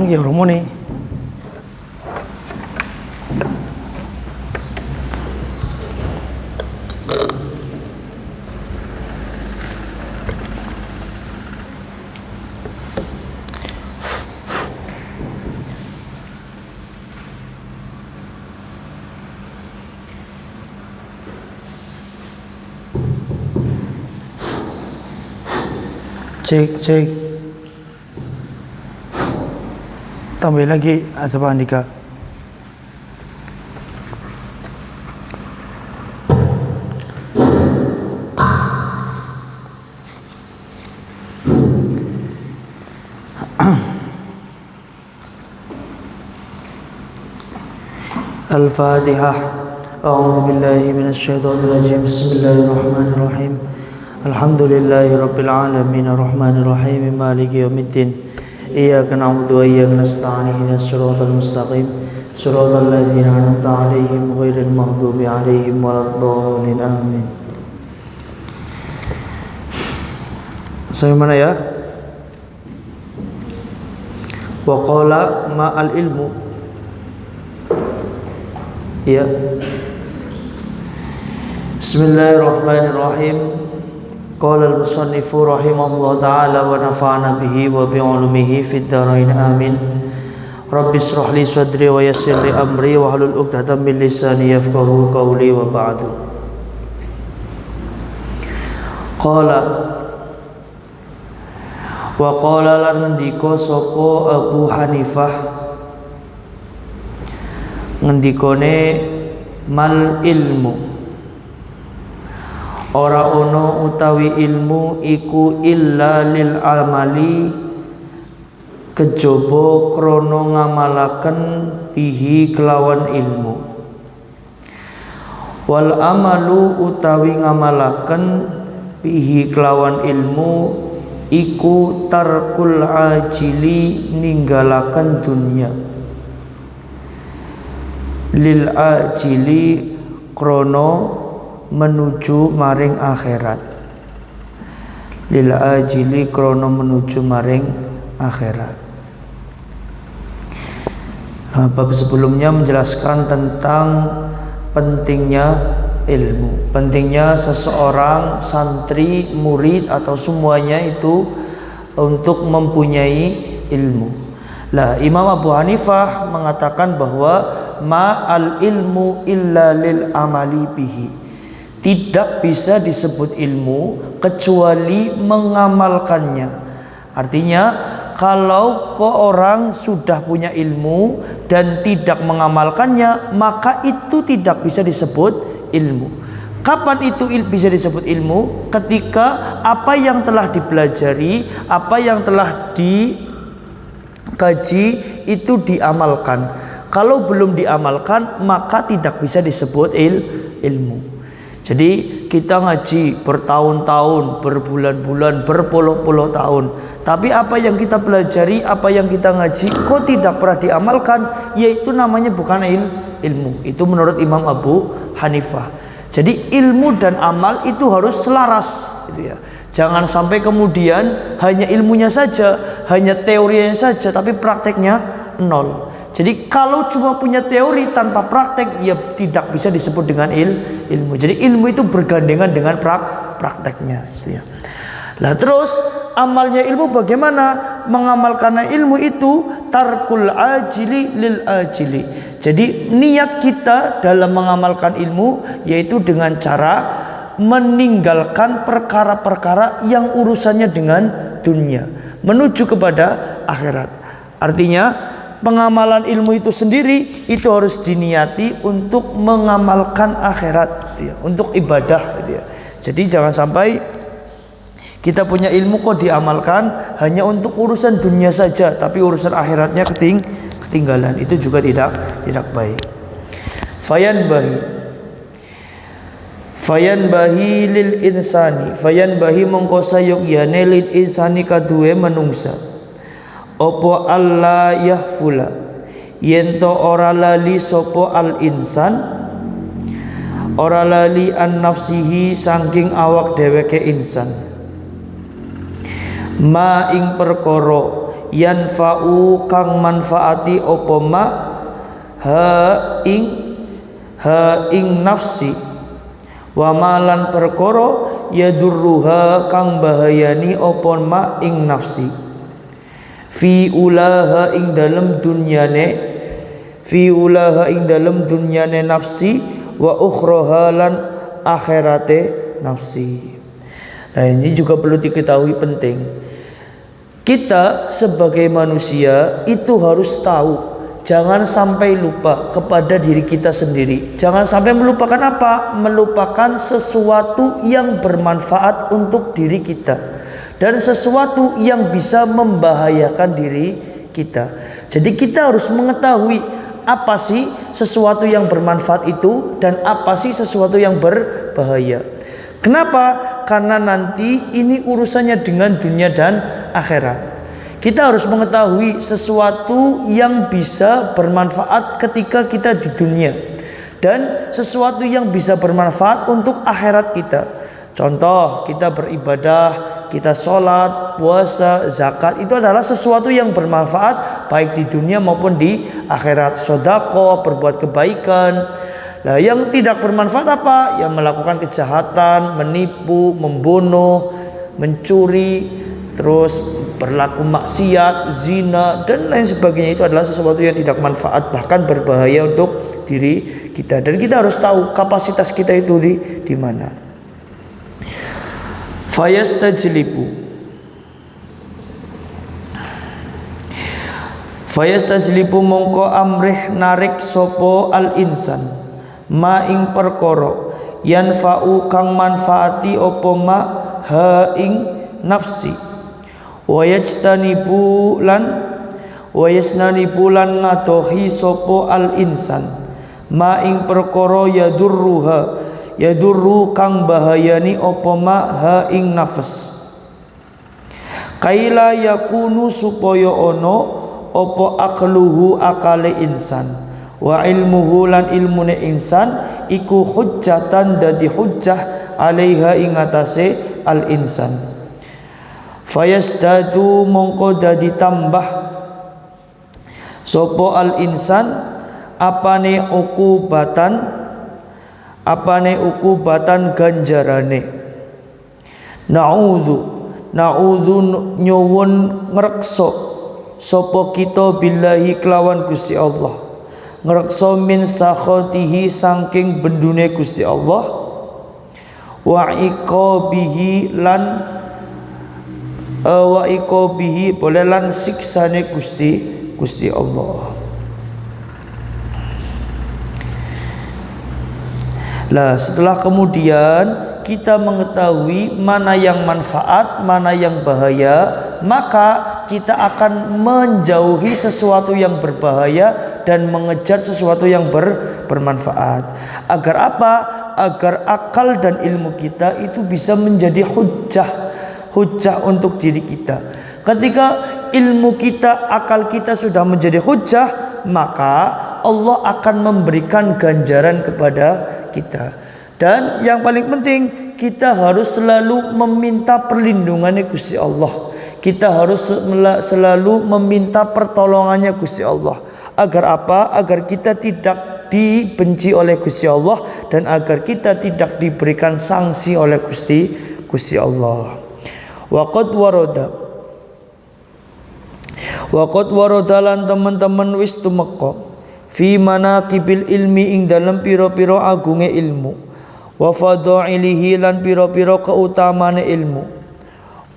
Anu ya rumone. Cek. Tambah lagi Pak Andika. Al-Fatihah. A'udzu billahi minasy syaithanir rajim. Bismillahirrahmanirrahim. Alhamdulillahi rabbil alamin arrahmanir rahim maliki yaumiddin. Iyyaka na'budu wa iyyaka nasta'in ihdinas siratal mustaqim siratal ladzina an'amta 'alaihim ghairil maghdubi 'alaihim waladdallin amin. Sampai mana ya? Wa qala ma'al ilmu. Ya. Bismillahirrahmanirrahim. Qala al-musannifu rahimahullah ta'ala wa nafa'ana bihi wa bi'ulumihi fid dharain amin. Rabbi ishrah li sadri wa yassir li amri wa hlul 'uqdatam min lisani yafqahu qawli wa ba'du. Qala wa qala lan ngendika sapa Abu Hanifah ngendikane mal ilmu ora ono utawi ilmu iku illa lil amali kejaba krana ngamalaken bihi kelawan ilmu. Wal amalu utawi ngamalaken bihi kelawan ilmu iku tarkul ajili ninggalaken dunya. Lil ajili krana menuju maring akhirat. Lil ajili krono menuju maring akhirat. Bab sebelumnya menjelaskan tentang pentingnya ilmu, pentingnya seseorang santri, murid atau semuanya itu untuk mempunyai ilmu. Lah Imam Abu Hanifah mengatakan bahwa ma'al ilmu illa lil amali bihi. Tidak bisa disebut ilmu kecuali mengamalkannya. Artinya kalau orang sudah punya ilmu dan tidak mengamalkannya, maka itu tidak bisa disebut ilmu. Kapan itu bisa disebut ilmu? Ketika apa yang telah dipelajari, apa yang telah dikaji itu diamalkan. Kalau belum diamalkan, maka tidak bisa disebut ilmu. Jadi kita ngaji bertahun-tahun, berbulan-bulan, berpuluh-puluh tahun, tapi apa yang kita pelajari, apa yang kita ngaji kok tidak pernah diamalkan, yaitu namanya bukan ilmu. Itu menurut Imam Abu Hanifah. Jadi ilmu dan amal itu harus selaras, gitu ya. Jangan sampai kemudian hanya ilmunya saja, hanya teorinya saja, tapi prakteknya nol. Jadi kalau cuma punya teori tanpa praktek, ya tidak bisa disebut dengan ilmu. Jadi ilmu itu bergandengan dengan prakteknya, itu ya. Nah terus amalnya ilmu bagaimana? Mengamalkan ilmu itu tarkul ajili lil ajili. Jadi niat kita dalam mengamalkan ilmu yaitu dengan cara meninggalkan perkara-perkara yang urusannya dengan dunia, menuju kepada akhirat. Artinya pengamalan ilmu itu sendiri itu harus diniati untuk mengamalkan akhirat, gitu ya, untuk ibadah, gitu ya. Jadi jangan sampai kita punya ilmu kok diamalkan hanya untuk urusan dunia saja, tapi urusan akhiratnya ketinggalan. Itu juga tidak baik. Fayan bahi lil insani, fayan bahi mongko sayogyane lil insani kaduwe manungsa. Opo Allah yahfula yento ora lali sopo al insan, ora lali an nafsihi saking awak dheweke insan, ma ing perkara yanfa'u kang manfaati apa ma ha ing nafsi wa malan perkara yadurruha kang bahayani apa ma ing nafsi fi ulaha ing dalem dunyane nafsi wa ukhraha lan akhirate nafsi. Nah, ini juga perlu diketahui penting. Kita sebagai manusia itu harus tahu, jangan sampai lupa kepada diri kita sendiri. Jangan sampai melupakan apa? Melupakan sesuatu yang bermanfaat untuk diri kita dan sesuatu yang bisa membahayakan diri kita. Jadi kita harus mengetahui apa sih sesuatu yang bermanfaat itu dan apa sih sesuatu yang berbahaya. Kenapa? Karena nanti ini urusannya dengan dunia dan akhirat. Kita harus mengetahui sesuatu yang bisa bermanfaat ketika kita di dunia dan sesuatu yang bisa bermanfaat untuk akhirat kita. Contoh, kita beribadah, kita sholat, puasa, zakat, itu adalah sesuatu yang bermanfaat baik di dunia maupun di akhirat. Sedekah, berbuat kebaikan. Nah, yang tidak bermanfaat apa? Yang melakukan kejahatan, menipu, membunuh, mencuri, terus berlaku maksiat, zina dan lain sebagainya, itu adalah sesuatu yang tidak manfaat, bahkan berbahaya untuk diri kita. Dan kita harus tahu kapasitas kita itu di mana. Fayastajlibu mongko amrih narik sopo al insan ma ing perkara yanfa'u kang manfaati opo ma ha ing nafsi wa yajtanibu lan ngatohi sopo al insan ma ing perkara yadurru kang bahayani opo ma ha ing nafs kaila yakunu supaya ono opo akluhu akale insan wa ilmuhu lan ilmune insan iku hujjatan dadi hujjah alaiha ing atase al insan fayasdadu mongko dadi tambah sopo al insan apane ukubatan ganjarane na'udzu nyuwun ngrekso sopo kita billahi kelawan Gusti Allah ngrekso min sakhotihi saking bendune Gusti Allah wa iqabihi boleh lan siksane Gusti Allah. Lah setelah kemudian kita mengetahui mana yang manfaat, mana yang bahaya, maka kita akan menjauhi sesuatu yang berbahaya dan mengejar sesuatu yang bermanfaat. Agar apa? Agar akal dan ilmu kita itu bisa menjadi hujjah untuk diri kita. Ketika ilmu kita, akal kita sudah menjadi hujjah, maka Allah akan memberikan ganjaran kepada kita. Dan yang paling penting, kita harus selalu meminta perlindungannya Gusti Allah. Kita harus selalu meminta pertolongannya Gusti Allah. Agar apa? Agar kita tidak dibenci oleh Gusti Allah dan agar kita tidak diberikan sanksi oleh Gusti Allah. Waqad warada lan teman-teman wis tumeka fi manaqibil ilmi ing dalem pira-pira agunge ilmu. Wa fadhailihi lan pira-pira keutamane ilmu.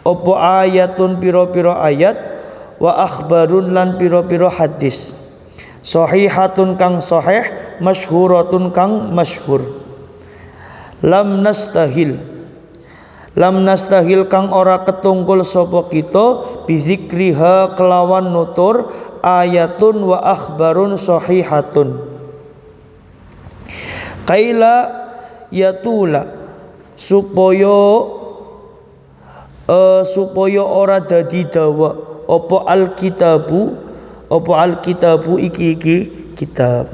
Apa ayatun pira-pira ayat wa akhbarun lan pira-pira hadis. Sahihatun kang sahih, masyhuratun kang masyhur. Lam nastahil kang ora ketungkul sapa kita bizikriha kelawan nutur ayatun wa akhbarun sahihatun. Kaila yatula supaya ora dadi dawa apa alkitabu iki kitab.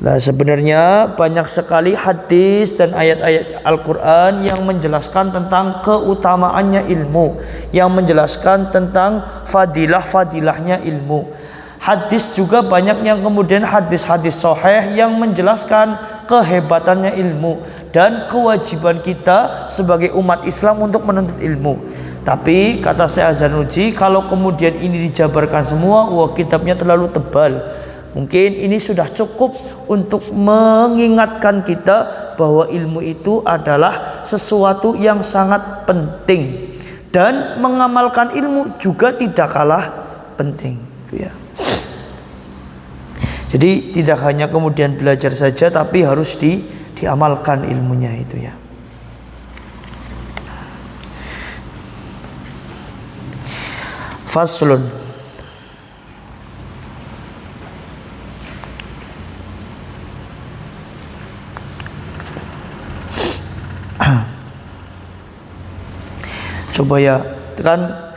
Nah, sebenarnya banyak sekali hadis dan ayat-ayat Al-Quran yang menjelaskan tentang keutamaannya ilmu, yang menjelaskan tentang fadilah-fadilahnya ilmu. Hadis juga banyak yang kemudian hadis-hadis sahih yang menjelaskan kehebatannya ilmu dan kewajiban kita sebagai umat Islam untuk menuntut ilmu. Tapi kata Syekh Hasanuddin, kalau kemudian ini dijabarkan semua, wah kitabnya terlalu tebal. Mungkin ini sudah cukup untuk mengingatkan kita bahwa ilmu itu adalah sesuatu yang sangat penting, dan mengamalkan ilmu juga tidak kalah penting, gitu ya. Jadi tidak hanya kemudian belajar saja, tapi harus diamalkan ilmunya itu ya. Faslun. Coba ya, kan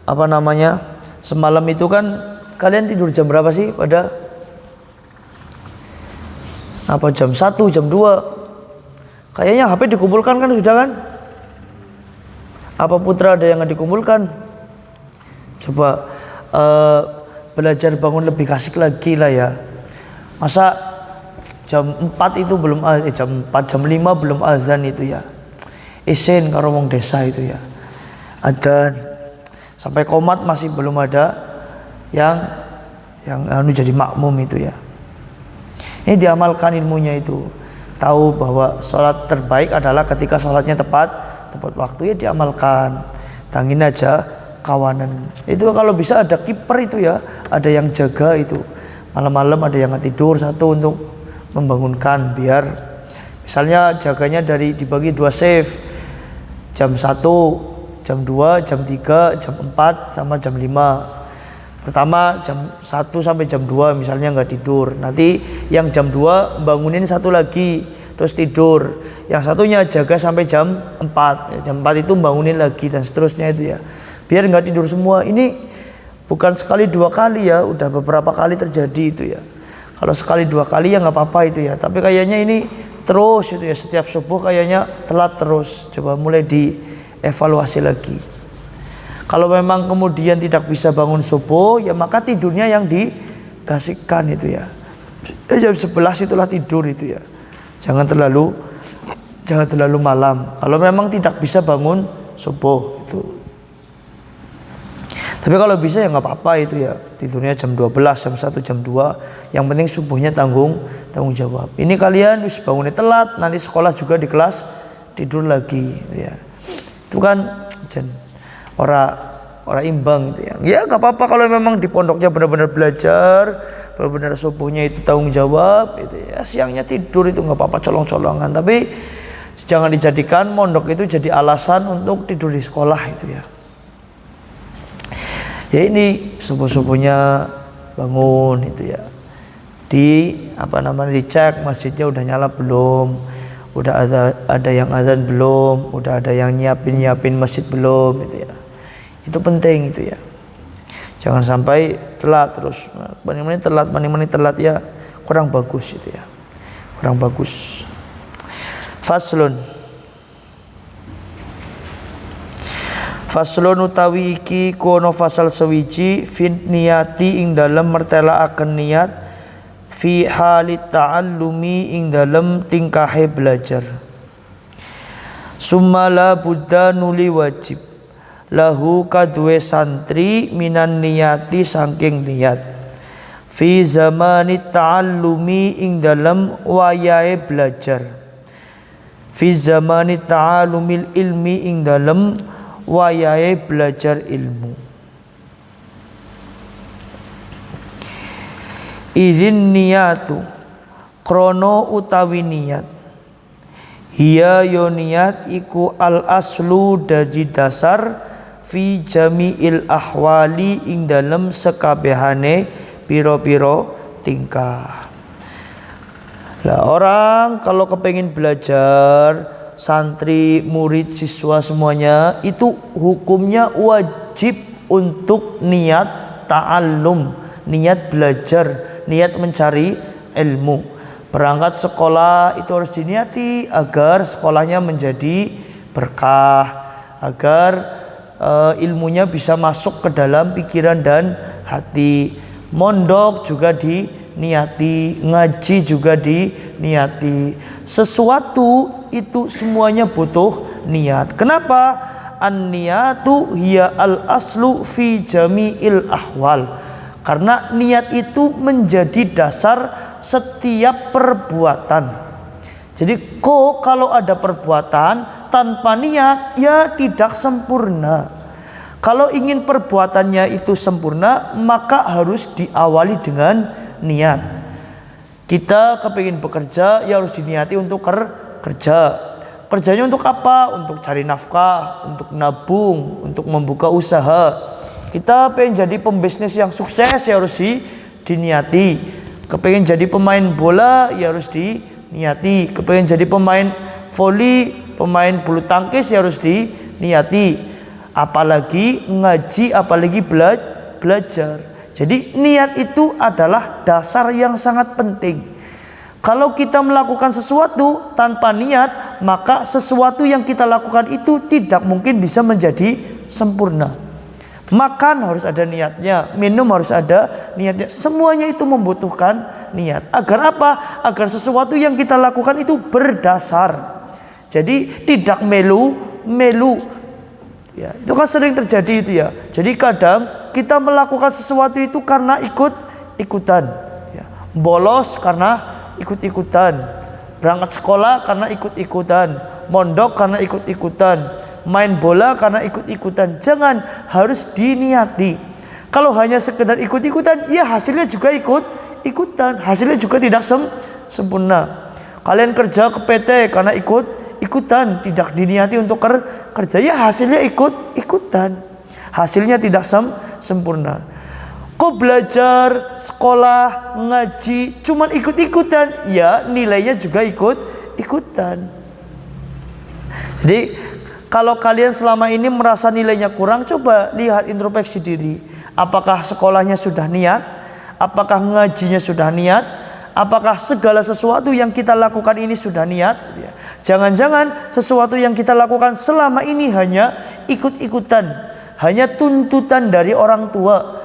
apa namanya, semalam itu kan kalian tidur jam berapa sih? Pada apa, jam 1, jam 2? Kayaknya HP dikumpulkan kan sudah kan? Apa putra ada yang nggak dikumpulkan? Coba belajar bangun lebih asik lagi lah ya. Masa jam 4 itu belum jam 4, jam 5 belum azan itu ya. Isin karo wong desa itu ya. Adzan sampai qomat masih belum ada yang jadi makmum itu ya. Ini diamalkan ilmunya itu. Tahu bahwa sholat terbaik adalah ketika sholatnya tepat waktu, ya diamalkan. Tangin aja kawanan. Itu kalau bisa ada kiper itu ya, ada yang jaga itu. Malam-malam ada yang tidur satu untuk membangunkan, biar misalnya jaganya dibagi 2 shift. Jam 1, jam 2, jam 3, jam 4 sama jam 5. Pertama jam 1 sampai jam 2 misalnya nggak tidur. Nanti yang jam 2 bangunin satu lagi terus tidur. Yang satunya jaga sampai jam 4. Jam 4 itu bangunin lagi dan seterusnya itu ya. Biar nggak tidur semua. Ini bukan sekali 2 kali ya, udah beberapa kali terjadi itu ya. Kalau sekali 2 kali ya nggak apa-apa itu ya. Tapi kayaknya ini terus itu ya, setiap subuh kayaknya telat terus. Coba mulai dievaluasi lagi. Kalau memang kemudian tidak bisa bangun subuh, ya maka tidurnya yang dikasihkan itu ya. Jam 11 itulah tidur itu ya. Jangan terlalu malam. Kalau memang tidak bisa bangun subuh itu. Tapi kalau bisa ya nggak apa-apa itu ya. Tidurnya jam 12, jam 1, jam 2. Yang penting subuhnya tanggung jawab. Ini kalian wis bangunnya telat, nanti sekolah juga di kelas tidur lagi ya. Itu kan orang imbang gitu ya. Ya nggak apa-apa kalau memang di pondoknya benar-benar belajar, benar-benar subuhnya itu tanggung jawab itu ya. Siangnya tidur itu nggak apa-apa, colong-colongan. Tapi jangan dijadikan mondok itu jadi alasan untuk tidur di sekolah itu ya. Ya ini subuh-subuhnya bangun itu ya. Dicek masjidnya udah nyala belum, udah ada yang azan belum, udah ada yang nyiapin masjid belum itu ya. Itu penting itu ya. Jangan sampai telat terus. Mana-mana telat ya, kurang bagus itu ya. Kurang bagus. Faslun utawi iki kono fasal sewiji fin niyati ing dalem mertelaaken niat fi halit ta'allumi ing dalem tingkahe belajar. Summa la buddha nuli wajib lahu kadwe santri minan niyati saking niat fi zamani ta'allumi ing dalem wayahe belajar, fi zamani ta'allumil ilmi ing dalem wayahe belajar ilmu. Izin niyatu krono utawi niat, hiya yo niat iku al aslu dadi dasar fi jami'il ahwali ing dalem sekabehane piro-piro tingkah. Lah orang kalau kepengin belajar, santri, murid, siswa semuanya itu hukumnya wajib untuk niat ta'allum, niat belajar, niat mencari ilmu. Berangkat sekolah itu harus diniati agar sekolahnya menjadi berkah, agar ilmunya bisa masuk ke dalam pikiran dan hati. Mondok juga diniati, ngaji juga diniati. Sesuatu itu semuanya butuh niat. Kenapa? An-niyatu hiya al-aslu fi jami'il ahwal. Karena niat itu menjadi dasar setiap perbuatan. Jadi kalau ada perbuatan tanpa niat, ya tidak sempurna. Kalau ingin perbuatannya itu sempurna, maka harus diawali dengan niat. Kita kepingin bekerja, ya harus diniati untuk kerja. Kerjanya untuk apa? Untuk cari nafkah, untuk nabung, untuk membuka usaha. Kita pengen jadi pembisnis yang sukses, ya harus diniati. Kepingin jadi pemain bola, ya harus diniati. Kepingin jadi pemain voli, pemain bulu tangkis, ya harus diniati. Apalagi ngaji, apalagi belajar. Jadi niat itu adalah dasar yang sangat penting. Kalau kita melakukan sesuatu tanpa niat, maka sesuatu yang kita lakukan itu tidak mungkin bisa menjadi sempurna. Makan harus ada niatnya, minum harus ada niatnya. Semuanya itu membutuhkan niat. Agar apa? Agar sesuatu yang kita lakukan itu berdasar. Jadi tidak melu. Ya, itu kan sering terjadi itu ya. Jadi kadang kita melakukan sesuatu itu karena ikut-ikutan. Ya. Bolos karena ikut-ikutan. Berangkat sekolah karena ikut-ikutan. Mondok karena ikut-ikutan. Main bola karena ikut-ikutan. Jangan, harus diniati. Kalau hanya sekedar ikut-ikutan, ya hasilnya juga ikut-ikutan. Hasilnya juga tidak sempurna. Kalian kerja ke PT karena ikutan, tidak diniati untuk kerja, ya hasilnya ikutan, hasilnya tidak sempurna. Kok belajar, sekolah, ngaji cuman ikut-ikutan, ya nilainya juga ikutan. Jadi kalau kalian selama ini merasa nilainya kurang, coba lihat introspeksi diri. Apakah sekolahnya sudah niat? Apakah ngajinya sudah niat? Apakah segala sesuatu yang kita lakukan ini sudah niat? Jangan-jangan sesuatu yang kita lakukan selama ini hanya ikut-ikutan, hanya tuntutan dari orang tua,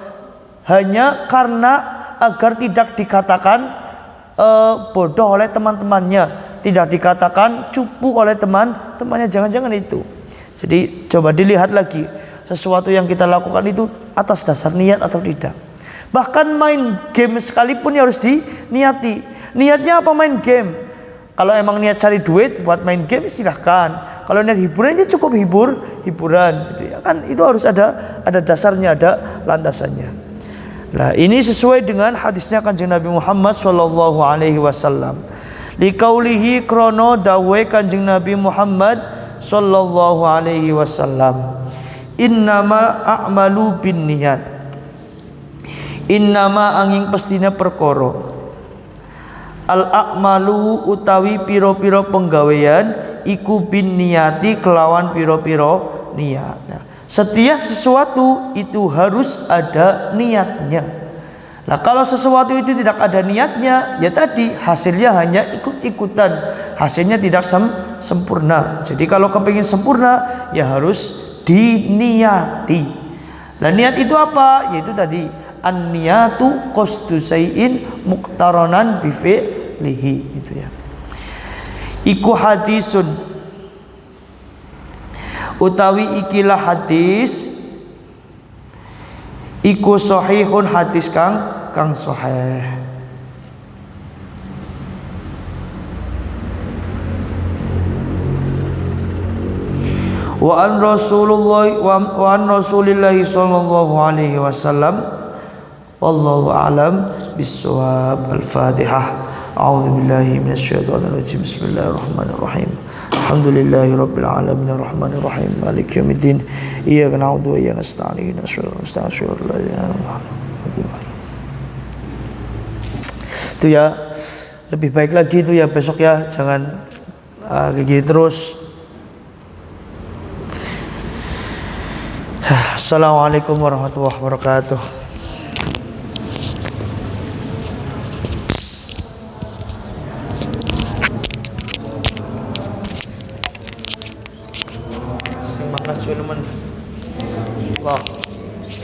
hanya karena agar tidak dikatakan bodoh oleh teman-temannya, tidak dikatakan cupu oleh teman-temannya. Jangan-jangan itu. Jadi coba dilihat lagi, sesuatu yang kita lakukan itu atas dasar niat atau tidak. Bahkan main game sekalipun ya harus diniati. Niatnya apa main game? Kalau emang niat cari duit buat main game, silahkan. Kalau niat hiburannya cukup hiburan gitu ya. Kan itu harus ada dasarnya, ada landasannya. Nah, ini sesuai dengan hadisnya Kanjeng Nabi Muhammad sallallahu alaihi wasallam. Liqaulihi krono dawe Kanjeng Nabi Muhammad sallallahu alaihi wasallam. Innamal a'malu binniyat. Innama angin pestina perkara al-a'malu utawi piro-piro penggawean iku bin niyati kelawan piro-piro niat. Nah, setiap sesuatu itu harus ada niatnya. Nah, kalau sesuatu itu tidak ada niatnya, ya tadi hasilnya hanya ikut-ikutan, hasilnya tidak sempurna. Jadi kalau kepingin sempurna, ya harus diniati. Nah, niat itu apa? Yaitu tadi an-niyatu qasdu syai'in muqtaranan bi fi'lihi, gitu ya. Iku hadisun utawi ikilah hadis iku sahihun, hadis kang sahih. Wa an Rasulillah sallallahu alaihi wasallam. Wallahu a'lam bissawab. Al-Fatihah. A'udzu billahi minasyaitonir rajim. Bismillahirrahmanirrahim. Alhamdulillahi rabbil alamin arrahmanir rahim maliki yaumiddin. Iyyaka na'budu wa iyyaka nasta'in. Itu ya, lebih baik lagi itu ya besok ya, jangan gigi terus. Assalamualaikum warahmatullahi wabarakatuh. panas cuman. Wah.